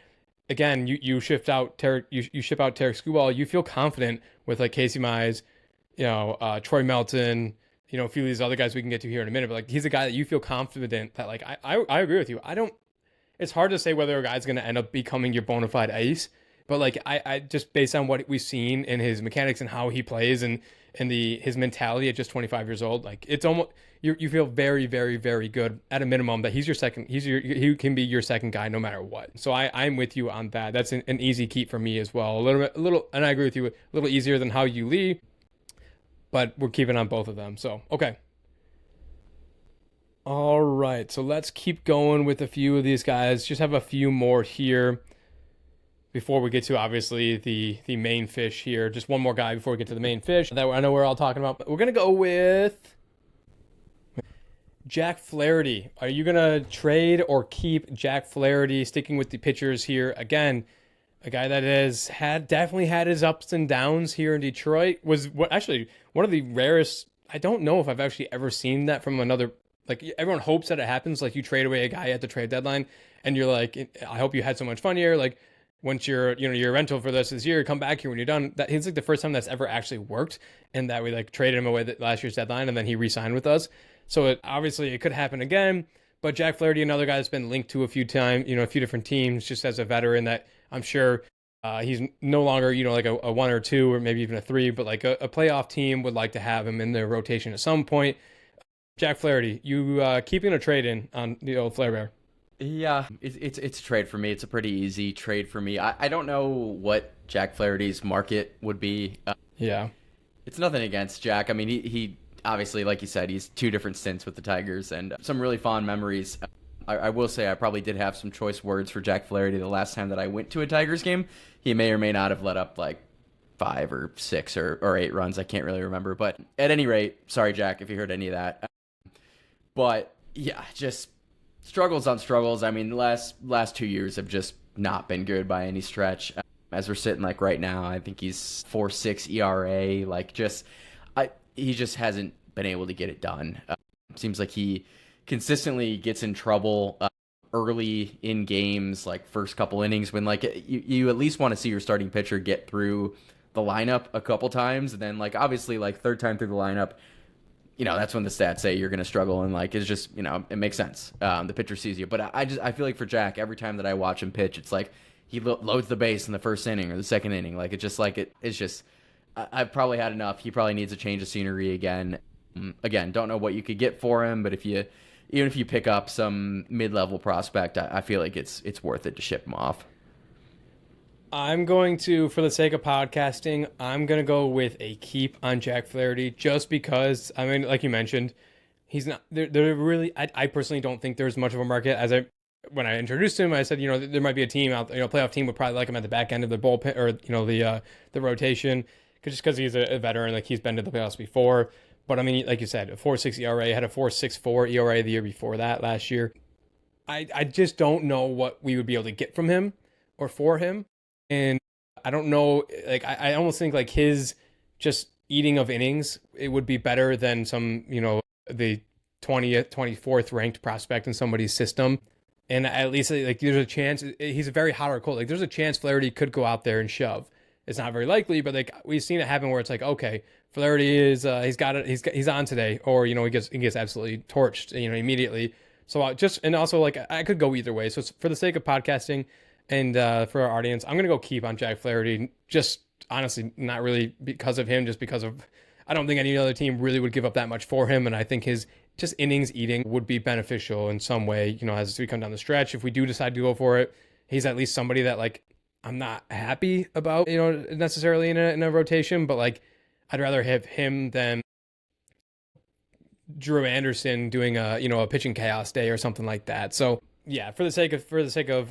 again, you ship out Tarik Skubal, you feel confident with like Casey Mize, Troy Melton, a few of these other guys we can get to here in a minute, but like he's a guy that you feel confident that like I agree with you. It's hard to say whether a guy's going to end up becoming your bona fide ace, but like I just based on what we've seen in his mechanics and how he plays and his mentality at just 25 years old, like it's almost you feel very, very, very good at a minimum that he can be your second guy no matter what. So I'm with you on that. That's an easy keep for me as well. A little, and I agree with you, a little easier than How You Lee, but we're keeping on both of them. So okay. All right, so let's keep going with a few of these guys. Just have a few more here before we get to obviously the main fish here. Just one more guy before we get to the main fish that I know we're all talking about. But we're gonna go with Jack Flaherty. Are you gonna trade or keep Jack Flaherty? Sticking with the pitchers here again, a guy that has definitely had his ups and downs here in Detroit. Was actually one of the rarest. I don't know if I've actually ever seen that from another. Like everyone hopes that it happens. Like you trade away a guy at the trade deadline, and you're like, I hope you had so much fun here. Like once you're your rental for this year, come back here when you're done. That it's like the first time that's ever actually worked, and that we like traded him away at last year's deadline, and then he re-signed with us. So it could happen again. But Jack Flaherty, another guy that's been linked to a few times, a few different teams, just as a veteran that I'm sure he's no longer, like a 1 or 2 or maybe even a 3, but like a playoff team would like to have him in their rotation at some point. Jack Flaherty, you keeping a trade in on the old Flair Bear? Yeah, it's a trade for me. It's a pretty easy trade for me. I don't know what Jack Flaherty's market would be. Yeah. It's nothing against Jack. I mean, he obviously, like you said, he's 2 different stints with the Tigers and some really fond memories. I will say I probably did have some choice words for Jack Flaherty the last time that I went to a Tigers game. He may or may not have let up like 5 or 6 or 8 runs. I can't really remember. But at any rate, sorry, Jack, if you heard any of that. But yeah, just struggles on struggles. I mean, the last 2 years have just not been good by any stretch. As we're sitting like right now, I think he's 4.6 ERA. Like he just hasn't been able to get it done. Seems like he consistently gets in trouble early in games, like first couple innings, when like you at least want to see your starting pitcher get through the lineup a couple times, and then like obviously like third time through the lineup, that's when the stats say you're going to struggle, and like it's just it makes sense. The pitcher sees you, but I feel like for Jack, every time that I watch him pitch, it's like he loads the base in the first inning or the second inning. Like it's just like it's just I've probably had enough. He probably needs a change of scenery again. Again, don't know what you could get for him, but even if you pick up some mid-level prospect, I feel like it's worth it to ship him off. I'm going to, for the sake of podcasting, I'm going to go with a keep on Jack Flaherty, just because, I mean, like you mentioned, he's not, they're really, I personally don't think there's much of a market. When I introduced him, I said, there might be a team out there, playoff team would probably like him at the back end of the bullpen, or, the rotation, just because he's a veteran, like he's been to the playoffs before. But I mean, like you said, a 4.6 ERA, had a 4.64 ERA the year before that last year. I just don't know what we would be able to get from him or for him. And I don't know, like I almost think like his just eating of innings, it would be better than some, the 20th, 24th ranked prospect in somebody's system. And at least like there's a chance, he's a very hot or cold. Like there's a chance Flaherty could go out there and shove. it's not very likely, but like we've seen it happen where it's like, okay, Flaherty is he's got it, he's on today, or he gets absolutely torched, immediately. So and also like I could go either way. So for the sake of podcasting and for our audience, I'm gonna go keep on Jack Flaherty. Just honestly, not really because of him, just because of I don't think any other team really would give up that much for him, and I think his just innings eating would be beneficial in some way. As we come down the stretch, if we do decide to go for it, he's at least somebody that like I'm not happy about, necessarily in a rotation, but like I'd rather have him than Drew Anderson doing a pitching chaos day or something like that. So yeah, for the sake of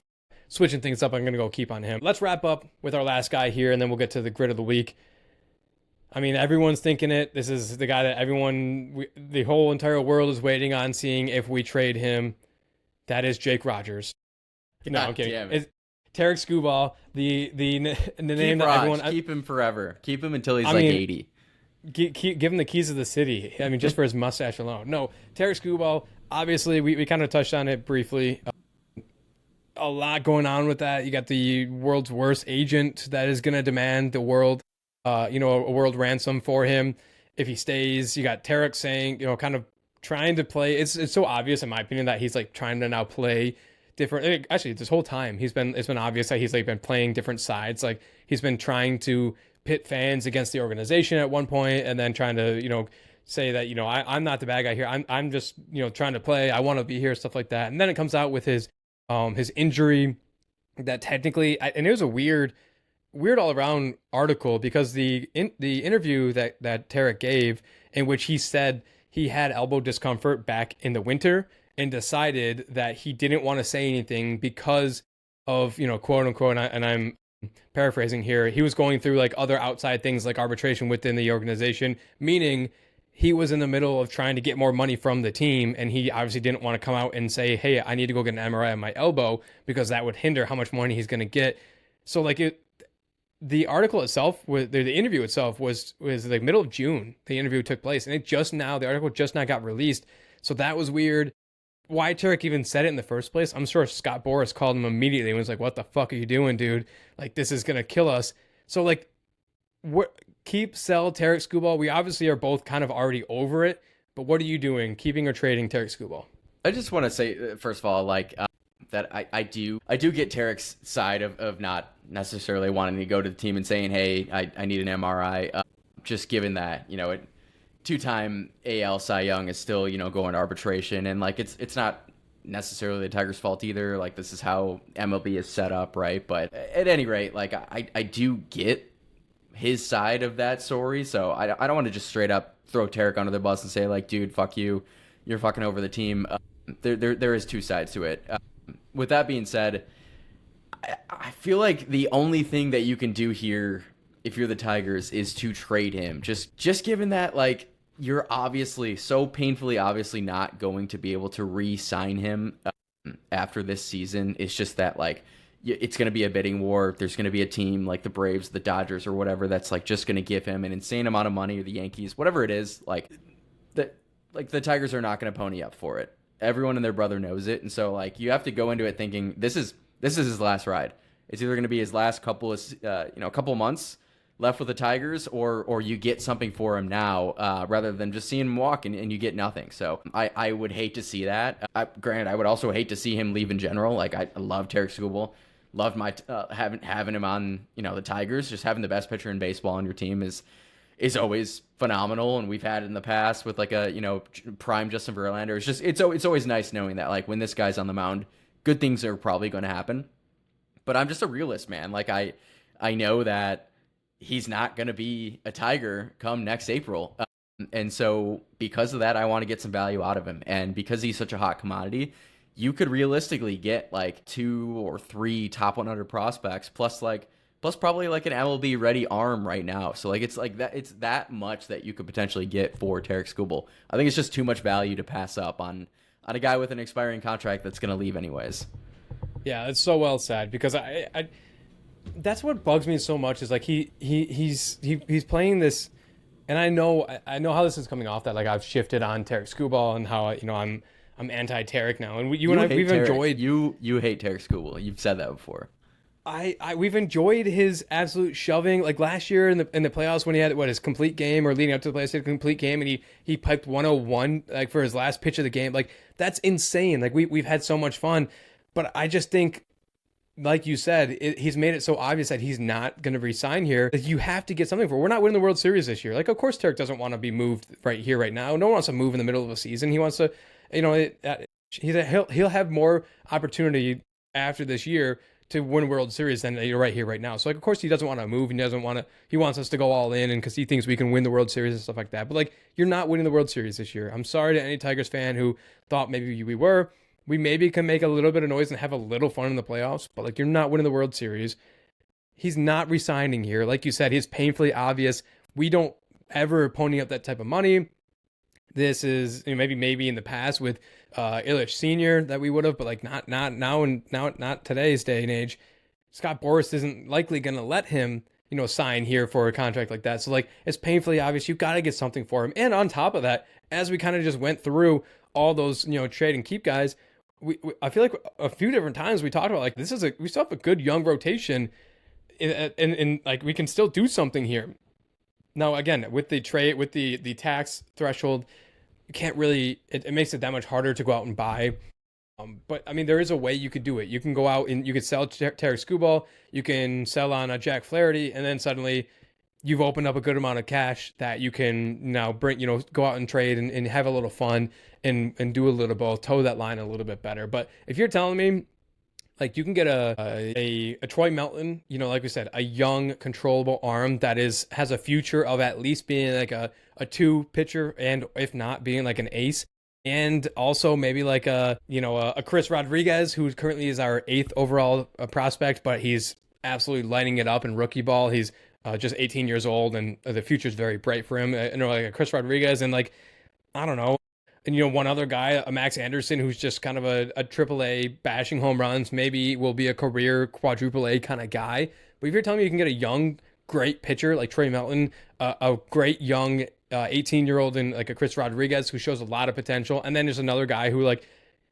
switching things up, I'm gonna go keep on him. Let's wrap up with our last guy here, and then we'll get to the grid of the week. I mean, everyone's thinking it. This is the guy that the whole entire world is waiting on seeing if we trade him. That is Jake Rogers. No, I'm kidding. It's Tarik Skubal, the name that everyone keep him forever. Keep him until he's 80. Give him the keys of the city. I mean, just for his mustache alone. No, Tarik Skubal, obviously, we kind of touched on it briefly. A lot going on with that. You got the world's worst agent that is going to demand a world ransom for him if he stays. You got Tarik saying, kind of trying to play. It's so obvious, in my opinion, that he's like trying to now play different. Actually, this whole time it's been obvious that he's like been playing different sides. Like he's been trying to pit fans against the organization at one point, and then trying to say that I'm not the bad guy here. I'm just trying to play. I want to be here, stuff like that. And then it comes out with his injury that technically, and it was a weird all around article because the interview that Tarik gave, in which he said he had elbow discomfort back in the winter and decided that he didn't want to say anything because of quote unquote, and I'm paraphrasing here, he was going through like other outside things like arbitration within the organization, meaning he was in the middle of trying to get more money from the team, and he obviously didn't want to come out and say, hey, I need to go get an MRI on my elbow, because that would hinder how much money he's going to get. So like the article itself, the interview itself was like middle of June. The interview took place, and the article just now got released. So that was weird. Why Tarik even said it in the first place, I'm sure Scott Boras called him immediately and was like, what the fuck are you doing, dude? Like, this is going to kill us. So like, sell Tarik Skubal. We obviously are both kind of already over it, but what are you doing, keeping or trading Tarik Skubal? I just want to say, first of all, like that I do get Tarik's side of not necessarily wanting to go to the team and saying, hey, I need an MRI. Just given that, two-time AL Cy Young is still, going to arbitration, and like it's not necessarily the Tigers' fault either. Like this is how MLB is set up, right? But at any rate, like I do get his side of that story, so I don't want to just straight up throw Tarik under the bus and say like, dude, fuck you, you're fucking over the team. There is two sides to it. With that being said, I feel like the only thing that you can do here, if you're the Tigers, is to trade him. Just given that, like, you're obviously so painfully obviously not going to be able to re-sign him after this season. It's just that, like, it's going to be a bidding war. There's going to be a team like the Braves, the Dodgers, or whatever that's like just going to give him an insane amount of money, or the Yankees, whatever it is. Like the Tigers are not going to pony up for it. Everyone and their brother knows it, and so like you have to go into it thinking this is his last ride. It's either going to be his last couple of months left with the Tigers, or you get something for him now, rather than just seeing him walk and you get nothing. So I would hate to see that. Granted, I would also hate to see him leave in general. Like I love Tarik Skubal, loved my having him on the Tigers. Just having the best pitcher in baseball on your team is always phenomenal, and we've had it in the past with like a prime Justin Verlander. It's always nice knowing that like when this guy's on the mound, good things are probably going to happen. But I'm just a realist, man. Like I know that he's not going to be a Tiger come next April. And so because of that, I want to get some value out of him. And because he's such a hot commodity, you could realistically get like 2 or 3 top 100 prospects plus probably like an MLB ready arm right now. So like it's that much that you could potentially get for Tarik Skubal. I think it's just too much value to pass up on a guy with an expiring contract that's going to leave anyways. Yeah, it's so well said, because I that's what bugs me so much is like he's playing this, and I know how this is coming off, that like I've shifted on Tarik Skubal and how I'm anti Tarik now, and we've enjoyed. You hate Tarik Skubal. You've said that before. We've enjoyed his absolute shoving. Like last year in the playoffs when he had his complete game, or leading up to the playoffs, he had a complete game, and he piped 101 like for his last pitch of the game. Like that's insane. Like we've had so much fun, but I just think, like you said, he's made it so obvious that he's not going to resign here. That you have to get something for. We're not winning the World Series this year. Like of course Tarik doesn't want to be moved right here right now. No one wants to move in the middle of a season. He wants to, he'll have more opportunity after this year to win World Series than you're right here right now. So like of course he doesn't want to move, he wants us to go all in, and because he thinks we can win the World Series and stuff like that. But like you're not winning the World Series this year. I'm sorry to any Tigers fan who thought maybe we were. We maybe can make a little bit of noise and have a little fun in the playoffs, but like you're not winning the World Series. He's not resigning here. Like you said, he's painfully obvious. We don't ever pony up that type of money. This is maybe in the past with Illich Sr. that we would have, but like not now, and not today's day and age. Scott Boras isn't likely going to let him sign here for a contract like that. So like it's painfully obvious you got to get something for him. And on top of that, as we kind of just went through all those trade and keep guys, I feel like a few different times we talked about like we still have a good young rotation, and like we can still do something here. Now, again, with the trade, with the tax threshold, you can't really, it makes it that much harder to go out and buy. But I mean, there is a way you could do it. You can go out and you could sell Tarik Skubal, you can sell on a Jack Flaherty, and then suddenly you've opened up a good amount of cash that you can now bring, go out and trade and have a little fun and do a little both, toe that line a little bit better. But if you're telling me, like you can get a Troy Melton, like we said, a young, controllable arm that has a future of at least being like a 2 pitcher, and if not being like an ace, and also maybe like a Chris Rodriguez, who currently is our 8th overall prospect, but he's absolutely lighting it up in rookie ball. He's just 18 years old, and the future is very bright for him. Like a Chris Rodriguez, and like I don't know. And one other guy, a Max Anderson, who's just kind of a triple A bashing home runs, maybe will be a career quadruple A kind of guy. But if you're telling me you can get a young, great pitcher like Troy Melton, a great young 18-year-old and like a Chris Rodriguez who shows a lot of potential, and then there's another guy who like,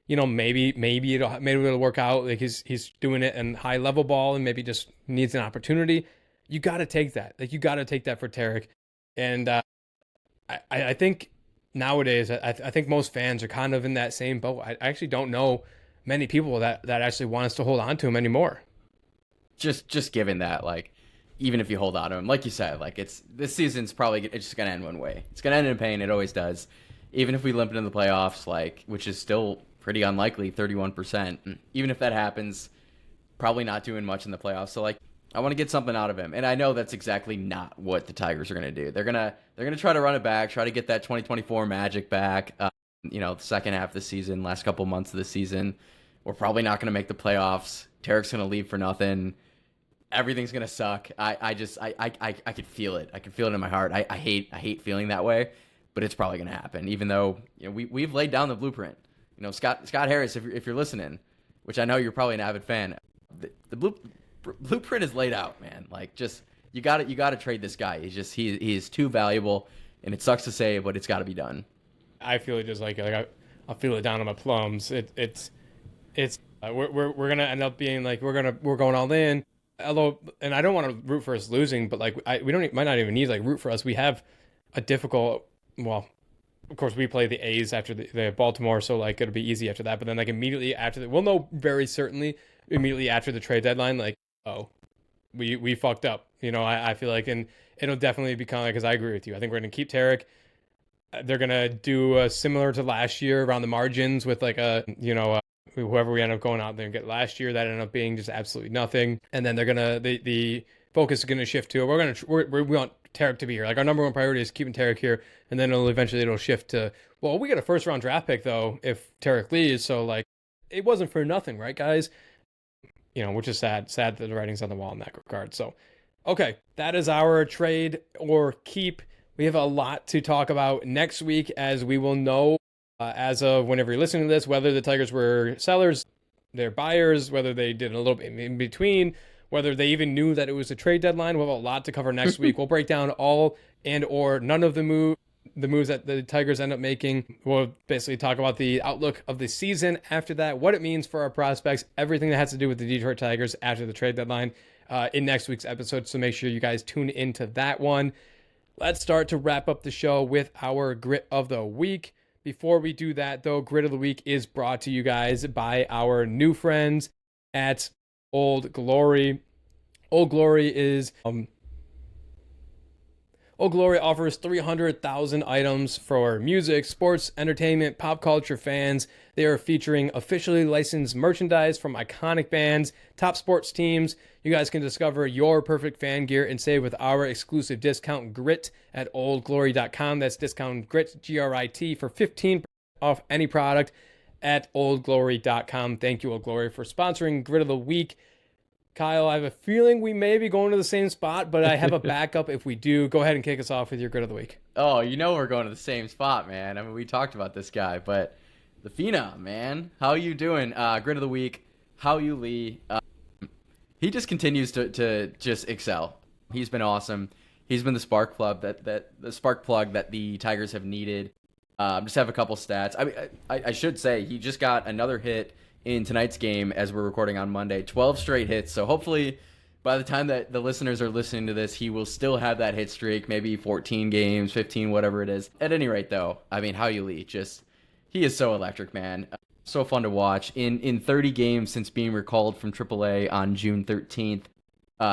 maybe it'll work out. Like he's doing it in high level ball and maybe just needs an opportunity. You got to take that. Like you got to take that for Tarik. And I think nowadays, I think most fans are kind of in that same boat. I actually don't know many people that actually want us to hold on to him anymore. Just given that, like, even if you hold on to him, like you said, like this season's probably it's just gonna end one way. It's gonna end in pain. It always does. Even if we limp into the playoffs, like, which is still pretty unlikely, 31%. Even if that happens, probably not doing much in the playoffs. So like, I want to get something out of him, and I know that's exactly not what the Tigers are going to do. They're gonna try to run it back, try to get that 2024 magic back. The second half of the season, last couple months of the season, we're probably not going to make the playoffs. Tarik's going to leave for nothing. Everything's going to suck. I could feel it. I can feel it in my heart. I hate feeling that way, but it's probably going to happen. Even though we've laid down the blueprint. Scott Harris, if you're listening, which I know you're probably an avid fan, the blueprint is laid out, man. Like, just you got to trade this guy. He is too valuable, and it sucks to say, but it's got to be done. I feel it just like I'll feel it down on my plums. We're gonna end up being like we're going all in. Although, and I don't want to root for us losing, but like might not even need like root for us. We have a difficult. Well, of course we play the A's after the Baltimore, so like it'll be easy after that. But then like immediately after we'll know very certainly immediately after the trade deadline, like, oh, we fucked up. I feel like, and it'll definitely become like, because I agree with you. I think we're gonna keep Tarik. They're gonna do similar to last year around the margins with like whoever we end up going out there and get last year, that ended up being just absolutely nothing. And then they're gonna the focus is gonna shift to we want Tarik to be here. Like our number one priority is keeping Tarik here, and then it'll shift to, well, we get a first round draft pick though if Tarik leaves. So like it wasn't for nothing, right, guys? Which is sad that the writing's on the wall in that regard. So, okay, that is our trade or keep. We have a lot to talk about next week, as we will know as of whenever you're listening to this, whether the Tigers were sellers, they're buyers, whether they did a little bit in between, whether they even knew that it was a trade deadline. We'll have a lot to cover next week. We'll break down all and or none of the the moves that the Tigers end up making. We'll basically talk about the outlook of the season after that, what it means for our prospects, everything that has to do with the Detroit Tigers after the trade deadline in next week's episode. So make sure you guys tune into that one. Let's start to wrap up the show with our Grit of the Week. Before we do that, though, Grit of the Week is brought to you guys by our new friends at Old Glory. Old Glory is Old Glory offers 300,000 items for music, sports, entertainment, pop culture fans. They are featuring officially licensed merchandise from iconic bands, top sports teams. You guys can discover your perfect fan gear and save with our exclusive discount GRIT at oldglory.com. That's discount GRIT, G-R-I-T, for 15% off any product at oldglory.com. Thank you, Old Glory, for sponsoring Grit of the Week. Kyle, I have a feeling we may be going to the same spot, but I have a backup if we do. Go ahead and kick us off with your Grit of the Week. Oh, you know we're going to the same spot, man. I mean, we talked about this guy, but the Phenom, man. How you doing? Grit of the Week, How You Lee. He just continues to just excel. He's been awesome. He's been the spark plug that the Tigers have needed. Just have a couple stats. I mean, I should say he just got another hit in tonight's game as we're recording on Monday. 12 straight hits. So hopefully by the time that the listeners are listening to this, he will still have that hit streak, maybe 14 games, 15, whatever it is. At any rate, though, I mean, How You Lee, he is so electric, man. So fun to watch. In 30 games since being recalled from AAA on June 13th,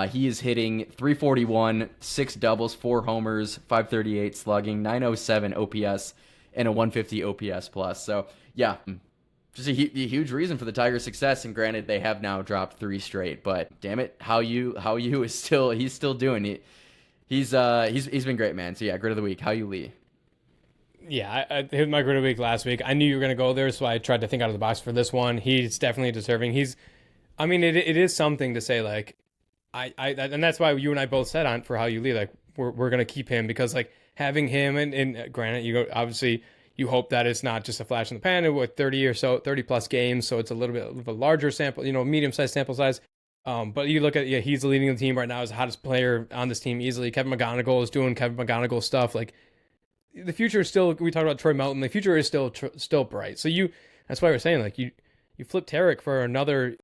he is hitting 341, 6 doubles, 4 homers, 538 slugging, 907 OPS, and a 150 OPS plus. So, yeah, just a huge reason for the Tigers' success. And granted, they have now dropped 3 straight, but damn it, How You is he's still doing it. He's been great, man. So yeah, Grit of the Week, How You Lee. Yeah, I hit my Grit of the Week last week. I knew you were going to go there, so I tried to think out of the box for this one. He's definitely deserving. It is something to say, like, and that's why you and I both said on for How You Lee, like, we're going to keep him, because, like, having him, and granted, obviously, you hope that it's not just a flash in the pan with 30 plus games, so it's a little bit of a larger sample, medium-sized sample size. But you look at, he's leading the team right now as the hottest player on this team easily. Kevin McGonigal is doing Kevin McGonigal stuff. Like, the future is still, we talked about Troy Melton, the future is still bright. So that's why we're saying, like, you flip Tarik for another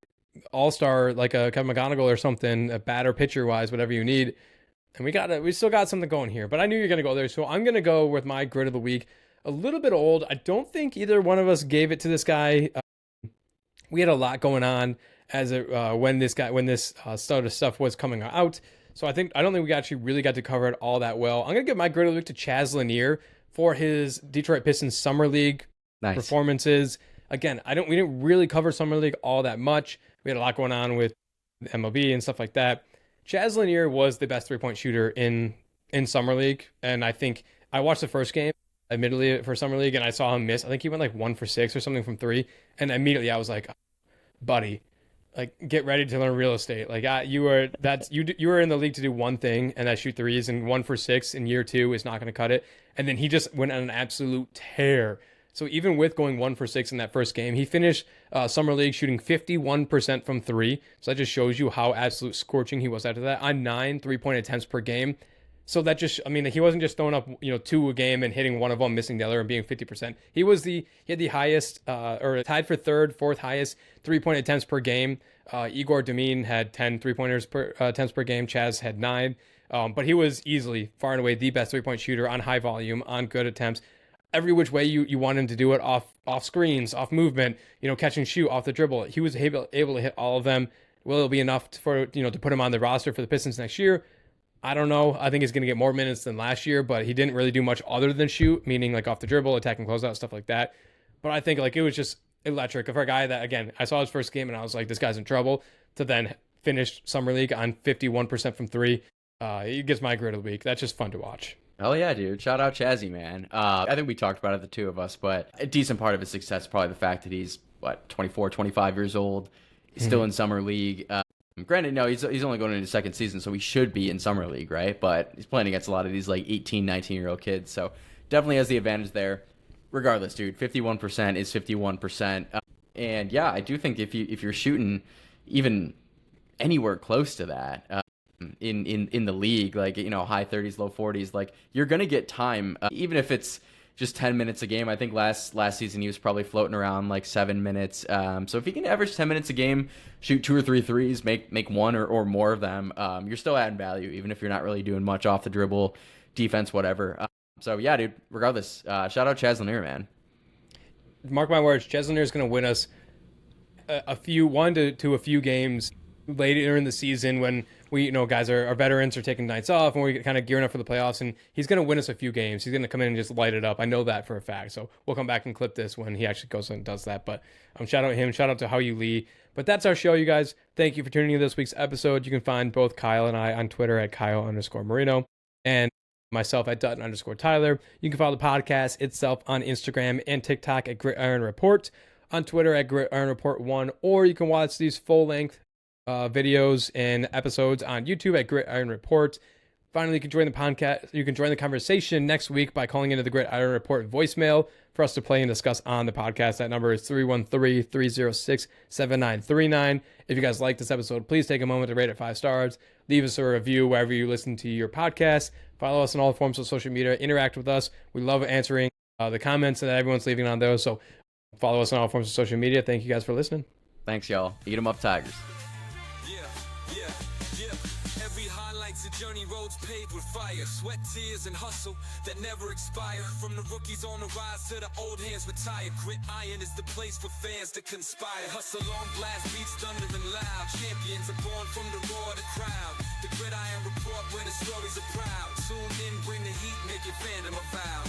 all-star, like a Kevin McGonigal or something, a batter pitcher-wise, whatever you need. And we still got something going here. But I knew you were going to go there, so I'm going to go with my Grit of the Week. A little bit old. I don't think either one of us gave it to this guy. We had a lot going on when this sort of stuff was coming out. So I don't think we actually really got to cover it all that well. I'm gonna give my Grit of the Week to Chaz Lanier for his Detroit Pistons Summer League performances. Again, we didn't really cover Summer League all that much. We had a lot going on with the MLB and stuff like that. Chaz Lanier was the best 3-point shooter in Summer League, and I think I watched the first game, admittedly, for Summer League, and I saw him miss. I think he went like 1 for 6 or something from 3, and immediately I was like, buddy, like, get ready to learn real estate. Like, you were in the league to do one thing, and that shoot threes, and 1 for 6 in year 2 is not going to cut it. And then he just went on an absolute tear. So even with going 1 for 6 in that first game, he finished Summer League shooting 51% from 3. So that just shows you how absolute scorching he was after that, on 9 3-point attempts per game. So that just, he wasn't just throwing up, 2 a game and hitting one of them, missing the other, and being 50%. He had the highest, or tied for third, 4th highest 3-point attempts per game. Igor Demine had 10 3-pointers per attempts per game. Chaz had 9. But he was easily, far and away, the best 3-point shooter on high volume, on good attempts. Every which way you want him to do it, off screens, off movement, catch and shoot, off the dribble. He was able to hit all of them. Will it be enough to put him on the roster for the Pistons next year? I don't know. I think he's going to get more minutes than last year, but he didn't really do much other than shoot, meaning like off the dribble, attacking closeout, stuff like that. But I think, like, it was just electric for a guy that, again, I saw his first game and I was like, this guy's in trouble, to then finish Summer League on 51% from 3. He gets my Grit of the Week. That's just fun to watch. Hell yeah, dude. Shout out Chazzy, man. I think we talked about it, the two of us, but a decent part of his success is probably the fact that he's, 24, 25 years old. He's still in Summer League. Granted, no, he's only going into his second season, so he should be in Summer League, right? But he's playing against a lot of these, 18, 19-year-old kids, so definitely has the advantage there. Regardless, dude, 51% is 51%. And yeah, I do think if you're shooting even anywhere close to that, in the league, like, you know, high 30s, low 40s. Like, you're gonna get time, even if it's just 10 minutes a game. I think last season he was probably floating around like 7 minutes. So if he can average 10 minutes a game, shoot 2 or 3 threes, make one or more of them, you're still adding value, even if you're not really doing much off the dribble, defense, whatever. So yeah, dude, regardless, shout out Chaz Lanier, man. Mark my words, Chaz Lanier is going to win us a few games later in the season when we, you know, guys are veterans are taking nights off and we're kind of gearing up for the playoffs, and he's going to win us a few games. He's going to come in and just light it up. I know that for a fact. So we'll come back and clip this when he actually goes and does that. But shout out to him. Shout out to How You Lee. But that's our show, you guys. Thank you for tuning in to this week's episode. You can find both Kyle and I on Twitter at Kyle_Marino and myself at Dutton_Tyler. You can follow the podcast itself on Instagram and TikTok at Gridiron Report, on Twitter at Gridiron Report 1, or you can watch these full-length videos and episodes on YouTube at Gridiron Report. Finally, you can join the podcast. You can join the conversation next week by calling into the Gridiron Report voicemail for us to play and discuss on the podcast. That number is 313-306-7939. If you guys like this episode, please take a moment to rate it 5 stars. Leave us a review wherever you listen to your podcast. Follow us on all forms of social media. Interact with us. We love answering the comments that everyone's leaving on those. So follow us on all forms of social media. Thank you guys for listening. Thanks, y'all. Eat 'em up, Tigers. Journey roads paved with fire, sweat, tears, and hustle that never expire. From the rookies on the rise to the old hands retire. Grit iron is the place for fans to conspire. Hustle on blast, beats thundering loud. Champions are born from the roar of the crowd. The Gridiron Report where the stories are proud. Tune in, bring the heat, make your fandom a vow.